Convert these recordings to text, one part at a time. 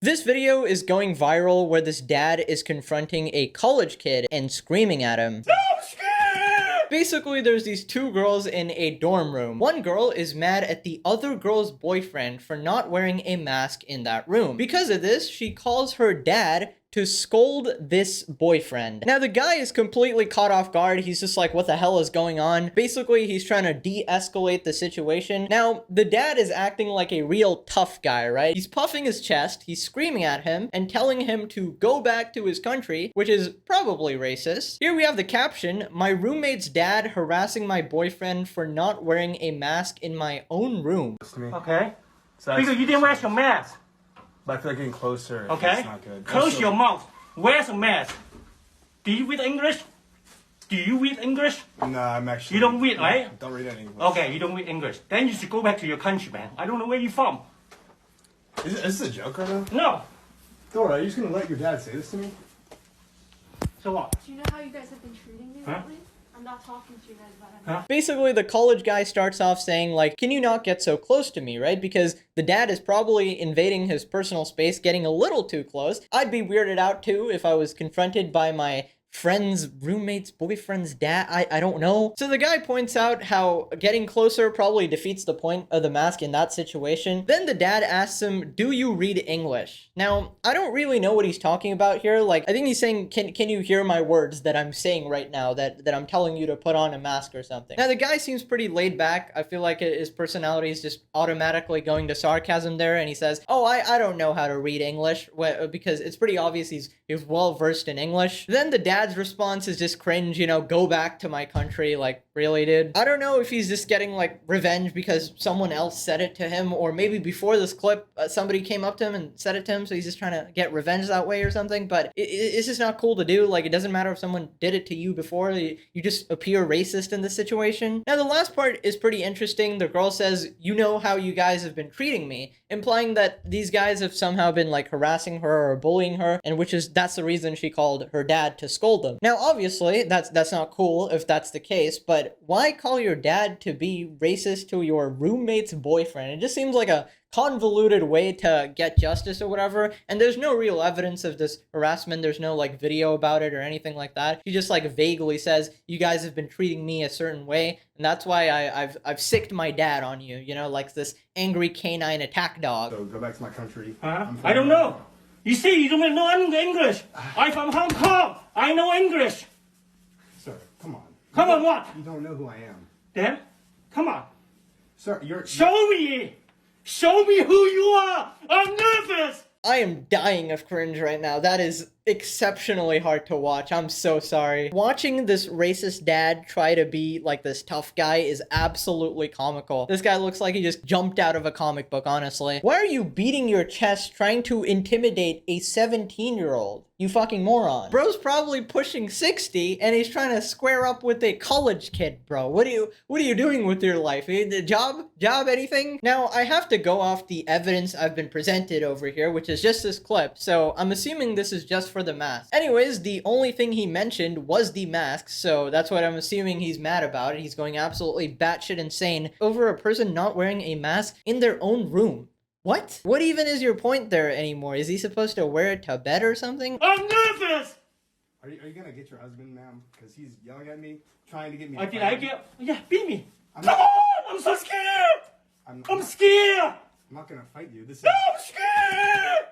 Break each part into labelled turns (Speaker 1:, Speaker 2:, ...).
Speaker 1: This video is going viral where this dad is confronting a college kid and screaming at him. Basically, there's these two girls in a dorm room. One girl is mad at the other girl's boyfriend for not wearing a mask in that room. Because of this, she calls her dad to scold this boyfriend. Now, the guy is completely caught off guard. He's just like, what the hell is going on? Basically, he's trying to de-escalate the situation. Now, the dad is acting like a real tough guy, right? He's puffing his chest, he's screaming at him, and telling him to go back to his country, which is probably racist. Here we have the caption, "My roommate's dad harassing my boyfriend for not wearing a mask in my own room."
Speaker 2: Okay.
Speaker 3: So
Speaker 2: Because you didn't wear your mask.
Speaker 3: But I feel like getting closer.
Speaker 2: Okay.
Speaker 3: It's not good.
Speaker 2: Close
Speaker 3: Also-
Speaker 2: your mouth. Where's a mask? Do you read English? Do you read English?
Speaker 3: No, I'm actually.
Speaker 2: You don't read, right?
Speaker 3: Don't read any English.
Speaker 2: Okay, you don't read English. Then you should go back to your country, man. I don't know where you're from.
Speaker 3: Is this a joke right now?
Speaker 2: No.
Speaker 3: Dora, are you just gonna let your dad say this to me?
Speaker 2: So what?
Speaker 4: Do you know how you guys have been treating me
Speaker 2: Huh?
Speaker 4: lately? I'm not talking to you guys about it.
Speaker 2: Huh?
Speaker 1: Basically, the college guy starts off saying, like, can you not get so close to me, right? Because the dad is probably invading his personal space, getting a little too close. I'd be weirded out too if I was confronted by my friend's roommate's boyfriend's dad. I don't know. So the guy points out how getting closer probably defeats the point of the mask in that situation. Then the dad asks him, do you read English? Now, I don't really know what he's talking about here. Like, I think he's saying, can you hear my words that I'm saying right now, that I'm telling you to put on a mask or something? Now, the guy seems pretty laid back. I feel like his personality is just automatically going to sarcasm there, and he says, oh, I don't know how to read English, because it's pretty obvious he's well versed in English. Then the dad's response is just cringe, you know, go back to my country. Like, really, dude? I don't know if he's just getting like revenge because someone else said it to him, or maybe before this clip somebody came up to him and said it to him, so he's just trying to get revenge that way or something. But it's just not cool to do. Like, it doesn't matter if someone did it to you before, you just appear racist in this situation. Now, the last part is pretty interesting. The girl says, you know how you guys have been treating me, implying that these guys have somehow been like harassing her or bullying her, and that's the reason she called her dad to scold them. Now, obviously, that's not cool if that's the case, but why call your dad to be racist to your roommate's boyfriend? It just seems like a convoluted way to get justice or whatever, and there's no real evidence of this harassment. There's no like video about it or anything like that. She just like vaguely says, you guys have been treating me a certain way, and that's why I've sicked my dad on you, you know, like this angry canine attack dog.
Speaker 3: So go back to my country.
Speaker 2: Huh?
Speaker 3: I'm from
Speaker 2: I don't
Speaker 3: America.
Speaker 2: know. You see, you don't know English. I'm from Hong Kong. I know English.
Speaker 3: Sir, come on.
Speaker 2: Come on, what?
Speaker 3: You don't know who I am.
Speaker 2: Then, come on.
Speaker 3: Sir, you're.
Speaker 2: Show me. Show me who you are. I'm nervous.
Speaker 1: I am dying of cringe right now. That is exceptionally hard to watch. I'm so sorry. Watching this racist dad try to be like this tough guy is absolutely comical. This guy looks like he just jumped out of a comic book, honestly. Why are you beating your chest trying to intimidate a 17-year-old? You fucking moron. Bro's probably pushing 60 and he's trying to square up with a college kid, bro. What are you doing with your life? The job, anything? Now, I have to go off the evidence I've been presented over here, which is just this clip. So I'm assuming this is just for the mask. Anyways, the only thing he mentioned was the mask, so that's what I'm assuming he's mad about. He's going absolutely batshit insane over a person not wearing a mask in their own room. What? What even is your point there anymore? Is he supposed to wear it to bed or something?
Speaker 2: I'm nervous.
Speaker 3: Are you gonna get your husband, ma'am? Because he's yelling at me, trying to get me.
Speaker 2: I
Speaker 3: to
Speaker 2: did.
Speaker 3: fight
Speaker 2: I
Speaker 3: him.
Speaker 2: get. Yeah, beat me.
Speaker 3: I'm
Speaker 2: Come
Speaker 3: not,
Speaker 2: on. I'm so scared. I'm scared.
Speaker 3: I'm not gonna fight you. This is.
Speaker 2: I'm scared.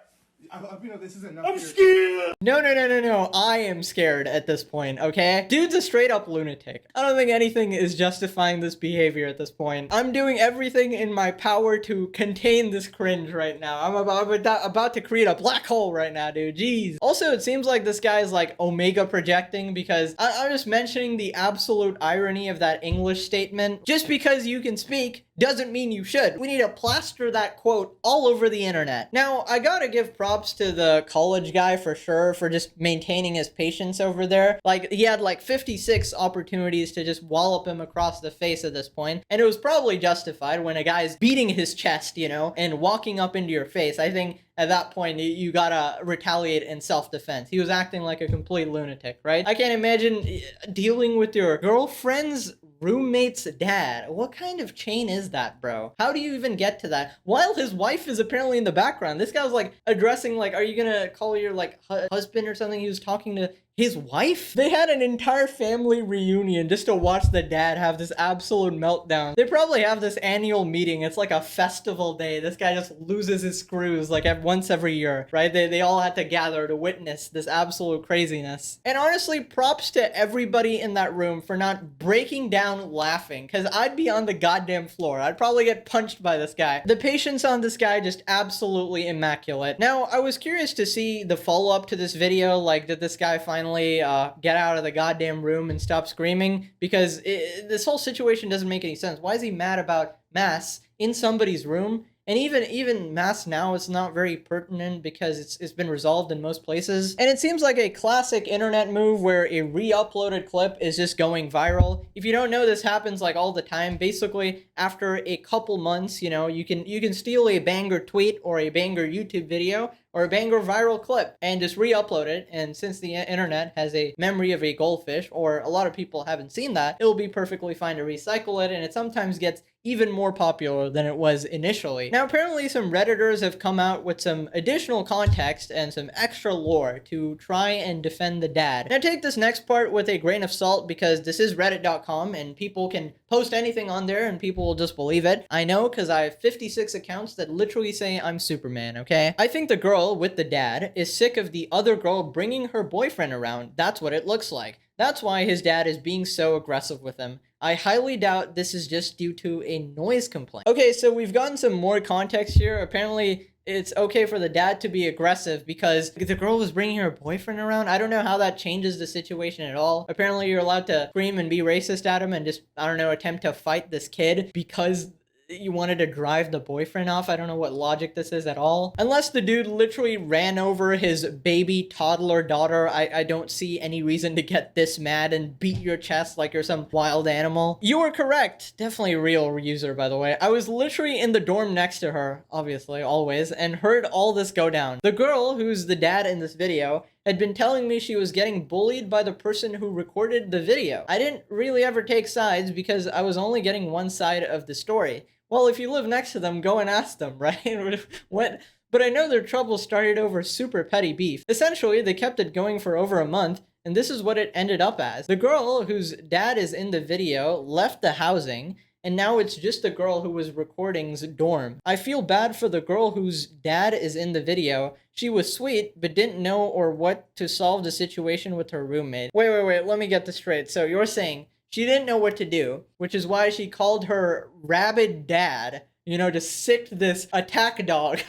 Speaker 3: This is enough.
Speaker 2: I'm
Speaker 3: here.
Speaker 2: scared.
Speaker 1: No. I am scared at this point, okay? Dude's a straight up lunatic. I don't think anything is justifying this behavior at this point. I'm doing everything in my power to contain this cringe right now. I'm about to create a black hole right now, dude. Jeez. Also, it seems like this guy is like Omega projecting, because I'm just mentioning the absolute irony of that English statement. Just because you can speak doesn't mean you should. We need to plaster that quote all over the internet. Now, I gotta give props to the college guy for sure for just maintaining his patience over there. Like, he had like 56 opportunities to just wallop him across the face at this point, and it was probably justified when a guy's beating his chest, you know, and walking up into your face. I think at that point, you gotta retaliate in self-defense. He was acting like a complete lunatic, right? I can't imagine dealing with your girlfriend's roommate's dad. What kind of chain is that, bro? How do you even get to that? While his wife is apparently in the background. This guy was like addressing like, are you gonna call your like husband or something? He was talking to his wife? They had an entire family reunion just to watch the dad have this absolute meltdown. They probably have this annual meeting. It's like a festival day. This guy just loses his screws like once every year, right? They all had to gather to witness this absolute craziness. And honestly, props to everybody in that room for not breaking down laughing, because I'd be on the goddamn floor. I'd probably get punched by this guy. The patience on this guy just absolutely immaculate. Now, I was curious to see the follow-up to this video. Like, did this guy finally get out of the goddamn room and stop screaming? Because this whole situation doesn't make any sense. Why is he mad about mass in somebody's room? And even mass now is not very pertinent because it's been resolved in most places. And it seems like a classic internet move where a re-uploaded clip is just going viral. If you don't know, this happens like all the time. Basically, after a couple months, you know, you can steal a banger tweet or a banger YouTube video or a banger viral clip and just re-upload it. And since the internet has a memory of a goldfish, or a lot of people haven't seen that, it'll be perfectly fine to recycle it, and it sometimes gets even more popular than it was initially. Now, apparently some Redditors have come out with some additional context and some extra lore to try and defend the dad. Now, take this next part with a grain of salt because this is reddit.com and people can post anything on there and people will just believe it. I know, because I have 56 accounts that literally say I'm Superman, okay? I think the girl with the dad is sick of the other girl bringing her boyfriend around. That's what it looks like. That's why his dad is being so aggressive with him. I highly doubt this is just due to a noise complaint. Okay, so we've gotten some more context here. Apparently, it's okay for the dad to be aggressive because the girl was bringing her boyfriend around. I don't know how that changes the situation at all. Apparently, you're allowed to scream and be racist at him and just, I don't know, attempt to fight this kid because you wanted to drive the boyfriend off. I don't know what logic this is at all. Unless the dude literally ran over his baby toddler daughter, I don't see any reason to get this mad and beat your chest like you're some wild animal. You were correct. Definitely a real user, by the way. I was literally in the dorm next to her, obviously, always, and heard all this go down. The girl, who's the dad in this video, had been telling me she was getting bullied by the person who recorded the video. I didn't really ever take sides because I was only getting one side of the story. Well, if you live next to them, go and ask them, right? What? But I know their trouble started over super petty beef. Essentially, they kept it going for over a month, and this is what it ended up as. The girl, whose dad is in the video, left the housing, and now it's just the girl who was recording's dorm. I feel bad for the girl whose dad is in the video. She was sweet, but didn't know or what to solve the situation with her roommate. Wait, let me get this straight. So you're saying she didn't know what to do, which is why she called her rabid dad, you know, to sick this attack dog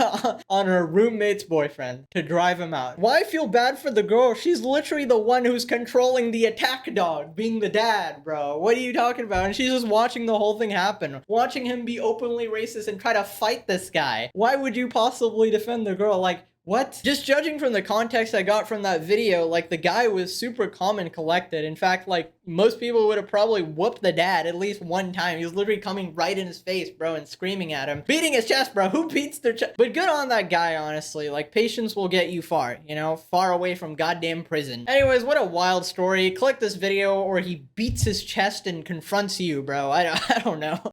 Speaker 1: on her roommate's boyfriend to drive him out. Why feel bad for the girl? She's literally the one who's controlling the attack dog, being the dad, bro. What are you talking about? And she's just watching the whole thing happen, watching him be openly racist and try to fight this guy. Why would you possibly defend the girl? Like, what? Just judging from the context I got from that video, like, the guy was super calm and collected. In fact, like, most people would have probably whooped the dad at least one time. He was literally coming right in his face, bro, and screaming at him. Beating his chest, bro. Who beats their chest? But good on that guy, honestly. Like, patience will get you far, you know? Far away from goddamn prison. Anyways, what a wild story. Click this video or he beats his chest and confronts you, bro. I don't know.